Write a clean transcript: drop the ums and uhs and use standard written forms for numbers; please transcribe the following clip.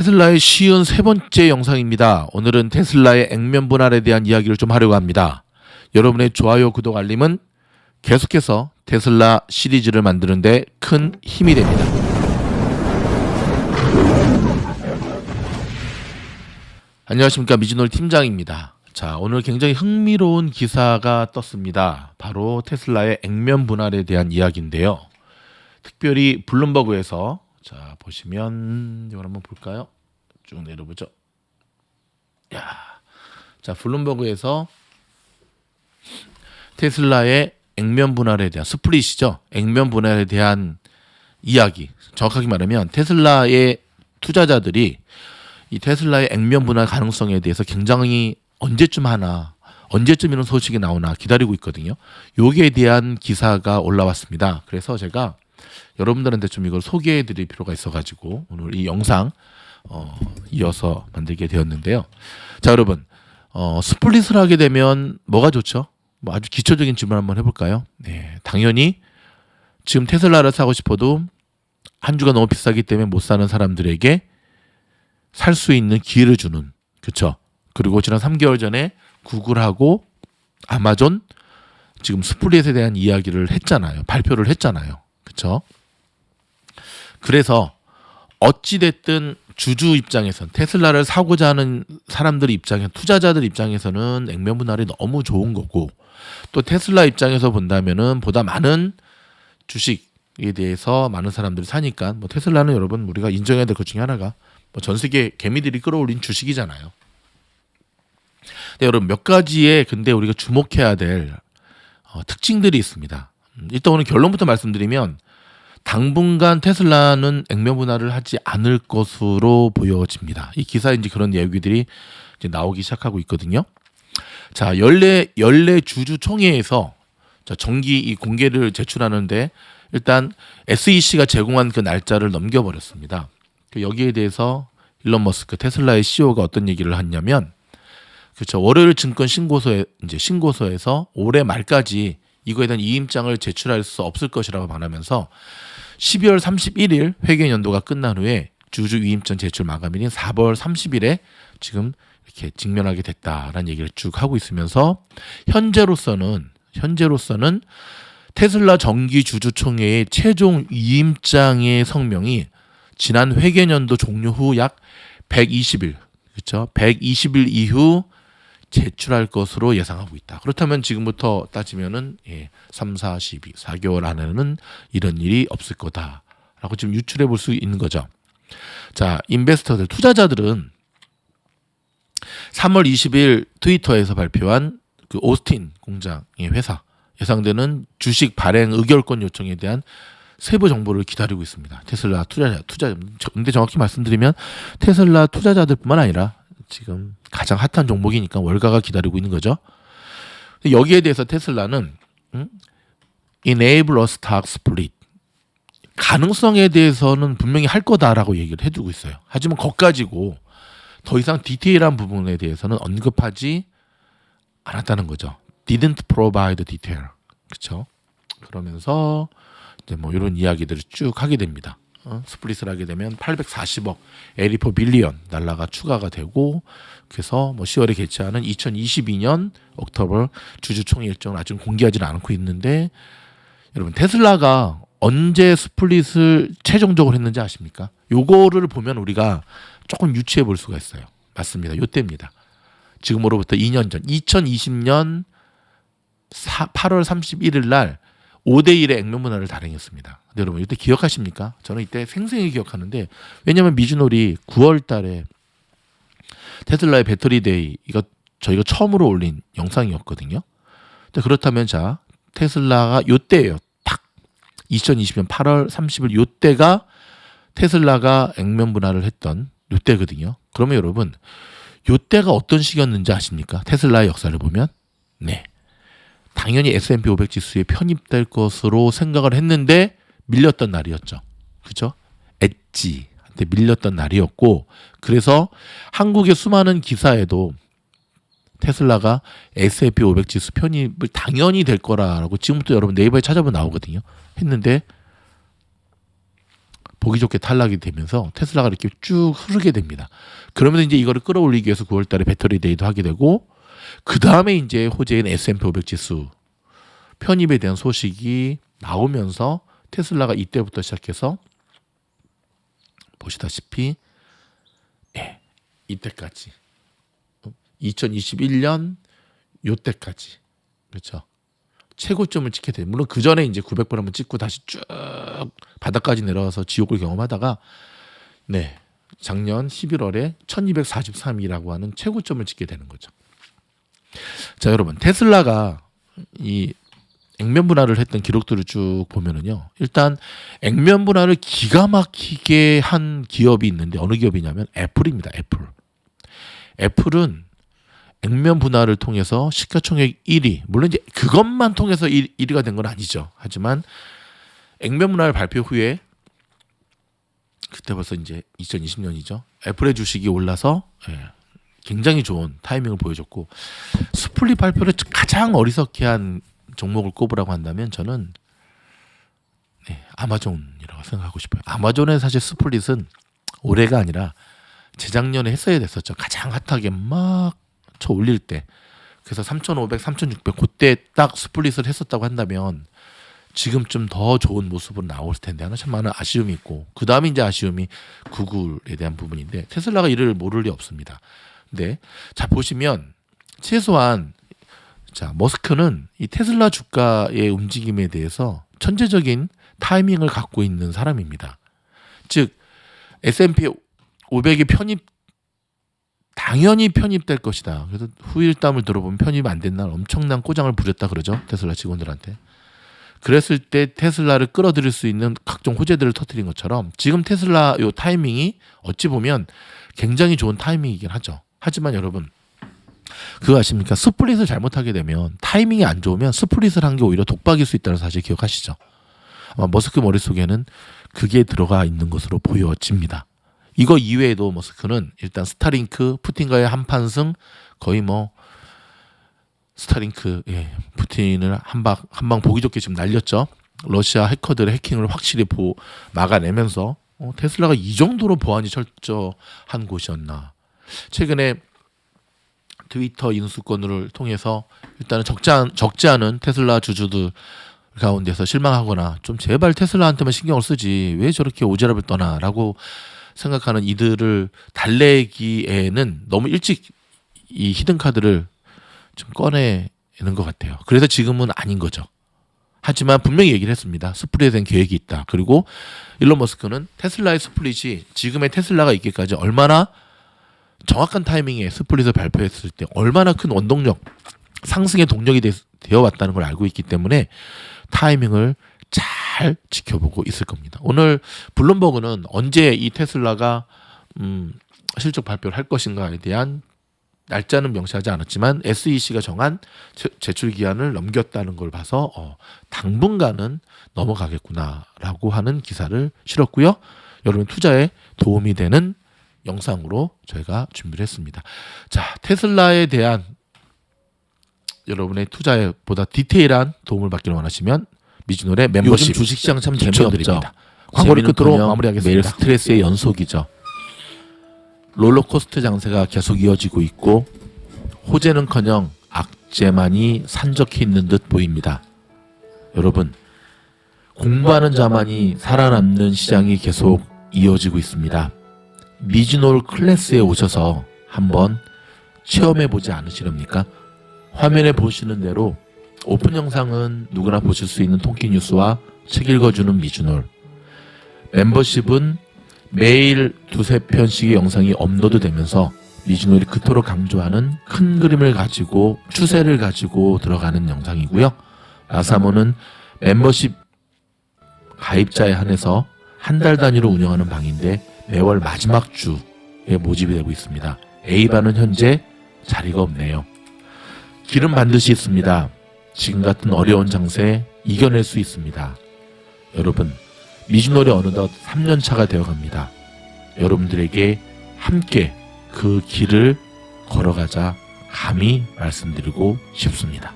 테슬라의 쉬운 세 번째 영상입니다. 오늘은 테슬라의 액면 분할에 대한 이야기를 좀 하려고 합니다. 여러분의 좋아요, 구독, 알림은 계속해서 테슬라 시리즈를 만드는 데 큰 힘이 됩니다. 안녕하십니까, 미즈노리 팀장입니다. 자, 오늘 굉장히 흥미로운 기사가 떴습니다. 바로 테슬라의 액면 분할에 대한 이야기인데요. 특별히 블룸버그에서 자, 보시면 이걸 한번 볼까요? 쭉 내려보죠. 야, 자, 블룸버그에서 테슬라의 액면 분할에 대한 스플릿이죠. 액면 분할에 대한 이야기. 정확하게 말하면 테슬라의 투자자들이 이 테슬라의 액면 분할 가능성에 대해서 굉장히 언제쯤 이런 소식이 나오나 기다리고 있거든요. 여기에 대한 기사가 올라왔습니다. 그래서 제가 여러분들한테 좀 이걸 소개해 드릴 필요가 있어가지고 오늘 이 영상 이어서 만들게 되었는데요. 자, 여러분, 스플릿을 하게 되면 뭐가 좋죠? 뭐 아주 기초적인 질문 한번 해볼까요? 네, 당연히 지금 테슬라를 사고 싶어도 한 주가 너무 비싸기 때문에 못 사는 사람들에게 살 수 있는 기회를 주는, 그렇죠? 그리고 지난 3개월 전에 구글하고 아마존 지금 스플릿에 대한 이야기를 했잖아요. 발표를 했잖아요. 그렇죠? 그래서 어찌됐든 주주 입장에선, 테슬라를 사고자 하는 사람들 입장에, 투자자들 입장에서는 액면 분할이 너무 좋은 거고, 또 테슬라 입장에서 본다면은 보다 많은 주식에 대해서 많은 사람들이 사니까, 뭐 테슬라는 여러분 우리가 인정해야 될 것 중에 하나가 뭐 전 세계 개미들이 끌어올린 주식이잖아요. 근데 여러분 몇 가지의 근데 우리가 주목해야 될 특징들이 있습니다. 일단 오늘 결론부터 말씀드리면 당분간 테슬라는 액면 분할을 하지 않을 것으로 보여집니다. 이 기사에 이제 그런 얘기들이 이제 나오기 시작하고 있거든요. 자, 연례 주주총회에서 자, 정기 이 공개를 제출하는데 일단 SEC가 제공한 그 날짜를 넘겨버렸습니다. 여기에 대해서 일론 머스크 테슬라의 CEO가 어떤 얘기를 했냐면, 그렇죠, 월요일 증권 신고서에서 올해 말까지 이거에 대한 이임장을 제출할 수 없을 것이라고 말하면서 12월 31일 회계연도가 끝난 후에 주주 이임장 제출 마감일인 4월 30일에 지금 이렇게 직면하게 됐다라는 얘기를 쭉 하고 있으면서 현재로서는 테슬라 정기 주주총회의 최종 이임장의 성명이 지난 회계연도 종료 후 약 120일, 그렇죠? 120일 이후 제출할 것으로 예상하고 있다. 그렇다면 지금부터 따지면은 3, 4, 12, 4개월 안에는 이런 일이 없을 거다라고 지금 유출해 볼 수 있는 거죠. 자, 인베스터들, 투자자들은 3월 20일 트위터에서 발표한 그 오스틴 공장의 회사 예상되는 주식 발행 의결권 요청에 대한 세부 정보를 기다리고 있습니다. 테슬라 투자자. 근데 정확히 말씀드리면 테슬라 투자자들뿐만 아니라 지금 가장 핫한 종목이니까 월가가 기다리고 있는 거죠. 여기에 대해서 테슬라는 Enable a Stock Split 가능성에 대해서는 분명히 할 거다라고 얘기를 해두고 있어요. 하지만 거기까지고 더 이상 디테일한 부분에 대해서는 언급하지 않았다는 거죠. Didn't provide detail. 그렇죠? 그러면서 이제 뭐 이런 이야기들을 쭉 하게 됩니다. 스플릿을 하게 되면 840억 에리포 빌리언 달러가 추가가 되고, 그래서 뭐 10월에 개최하는 2022년 옥토버 주주총회 일정을 아직 공개하지는 않고 있는데, 여러분 테슬라가 언제 스플릿을 최종적으로 했는지 아십니까? 요거를 보면 우리가 조금 유추해 볼 수가 있어요. 맞습니다. 요때입니다. 지금으로부터 2년 전 2020년 8월 31일 날 5대1의 액면 분할을 단행했습니다. 근데 여러분 이때 기억하십니까? 저는 이때 생생히 기억하는데, 왜냐하면 미즈놀이 9월 달에 테슬라의 배터리 데이 이거 저희가 처음으로 올린 영상이었거든요. 근데 그렇다면 자, 테슬라가 요때예요. 딱 2020년 8월 30일 요때가 테슬라가 액면 분할을 했던 요때거든요. 그러면 여러분 요때가 어떤 시기였는지 아십니까? 테슬라의 역사를 보면 네, 당연히 S&P 500 지수에 편입될 것으로 생각을 했는데 밀렸던 날이었죠. 그렇죠? 엣지한테 밀렸던 날이었고, 그래서 한국의 수많은 기사에도 테슬라가 S&P 500 지수 편입을 당연히 될 거라고 지금부터 여러분 네이버에 찾아보면 나오거든요. 했는데 보기 좋게 탈락이 되면서 테슬라가 이렇게 쭉 흐르게 됩니다. 그러면서 이제 이거를 끌어올리기 위해서 9월달에 배터리 데이도 하게 되고 그 다음에 이제 호재인 S&P 500 지수 편입에 대한 소식이 나오면서 테슬라가 이때부터 시작해서 보시다시피 이때까지 2021년 요때까지 그렇죠. 최고점을 찍게 돼요. 물론 그 전에 이제 900번 한번 찍고 다시 쭉 바닥까지 내려와서 지옥을 경험하다가 작년 11월에 1243이라고 하는 최고점을 찍게 되는 거죠. 자, 여러분 테슬라가 이 액면 분할을 했던 기록들을 쭉 보면은요. 일단 액면 분할을 기가 막히게 한 기업이 있는데 어느 기업이냐면 애플입니다. 애플은 액면 분할을 통해서 시가총액 1위. 물론 이제 그것만 통해서 1위가 된 건 아니죠. 하지만 액면 분할 발표 후에 그때 벌써 이제 2020년이죠. 애플의 주식이 올라서 굉장히 좋은 타이밍을 보여줬고 스플릿 발표를 가장 어리석게 한 종목을 꼽으라고 한다면 저는 아마존이라고 생각하고 싶어요. 아마존의 사실 스플릿은 올해가 아니라 재작년에 했어야 됐었죠. 가장 핫하게 막 쳐 올릴 때. 그래서 3,500, 3,600 그때 딱 스플릿을 했었다고 한다면 지금 좀 더 좋은 모습으로 나올 텐데 하나 참 많은 아쉬움이 있고 그 다음에 이제 아쉬움이 구글에 대한 부분인데 테슬라가 이를 모를 리 없습니다. 근데 자 보시면 최소한 자 머스크는 이 테슬라 주가의 움직임에 대해서 천재적인 타이밍을 갖고 있는 사람입니다. 즉 S&P 500이 당연히 편입될 것이다. 그래서 후일담을 들어보면 편입 안 된 날 엄청난 꼬장을 부렸다 그러죠. 테슬라 직원들한테. 그랬을 때 테슬라를 끌어들일 수 있는 각종 호재들을 터뜨린 것처럼 지금 테슬라 요 타이밍이 어찌 보면 굉장히 좋은 타이밍이긴 하죠. 하지만 여러분 그거 아십니까? 스플릿을 잘못하게 되면 타이밍이 안 좋으면 스플릿을 한 게 오히려 독박일 수 있다는 사실 기억하시죠? 아마 머스크 머릿속에는 그게 들어가 있는 것으로 보여집니다. 이거 이외에도 머스크는 일단 스타링크 푸틴과의 한판승 거의 뭐 스타링크 푸틴을 한 방 보기 좋게 지금 날렸죠. 러시아 해커들의 해킹을 확실히 막아내면서 테슬라가 이 정도로 보안이 철저한 곳이었나. 최근에 트위터 인수권을 통해서 일단은 적지 않은 테슬라 주주들 가운데서 실망하거나 좀 제발 테슬라한테만 신경을 쓰지 왜 저렇게 오지랖을 떠나라고 생각하는 이들을 달래기에는 너무 일찍 이 히든 카드를 좀 꺼내는 것 같아요. 그래서 지금은 아닌 거죠. 하지만 분명히 얘기를 했습니다. 스플릿에 대한 계획이 있다. 그리고 일론 머스크는 테슬라의 스플릿이 지금의 테슬라가 있기까지 얼마나 정확한 타이밍에 스플릿을 발표했을 때 얼마나 큰 원동력, 상승의 동력이 되어 왔다는 걸 알고 있기 때문에 타이밍을 잘 지켜보고 있을 겁니다. 오늘 블룸버그는 언제 이 테슬라가 실적 발표를 할 것인가에 대한 날짜는 명시하지 않았지만 SEC가 정한 제출 기한을 넘겼다는 걸 봐서 당분간은 넘어가겠구나라고 하는 기사를 실었고요. 여러분 투자에 도움이 되는 영상으로 저희가 준비를 했습니다. 자, 테슬라에 대한 여러분의 투자에 보다 디테일한 도움을 받기를 원하시면 미즈노래 멤버십 요즘 주식시장 참 추천드립니다. 재미없죠. 광고를 끝으로 마무리하겠습니다. 매일 스트레스의 연속이죠. 롤러코스터 장세가 계속 이어지고 있고 호재는커녕 악재만이 산적해 있는 듯 보입니다. 여러분, 공부하는 자만이 살아남는 시장이 계속 이어지고 있습니다. 미즈놀 클래스에 오셔서 한번 체험해보지 않으시렵니까? 화면에 보시는 대로 오픈 영상은 누구나 보실 수 있는 통키 뉴스와 책 읽어주는 미즈놀, 멤버십은 매일 2-3편씩의 영상이 업로드되면서 미즈놀이 그토록 강조하는 큰 그림을 가지고 추세를 가지고 들어가는 영상이고요. 라사모는 멤버십 가입자에 한해서 한 달 단위로 운영하는 방인데 매월 마지막 주에 모집이 되고 있습니다. A반은 현재 자리가 없네요. 길은 반드시 있습니다. 지금 같은 어려운 장세 이겨낼 수 있습니다. 여러분, 미즈놀이 어느덧 3년차가 되어갑니다. 여러분들에게 함께 그 길을 걸어가자 감히 말씀드리고 싶습니다.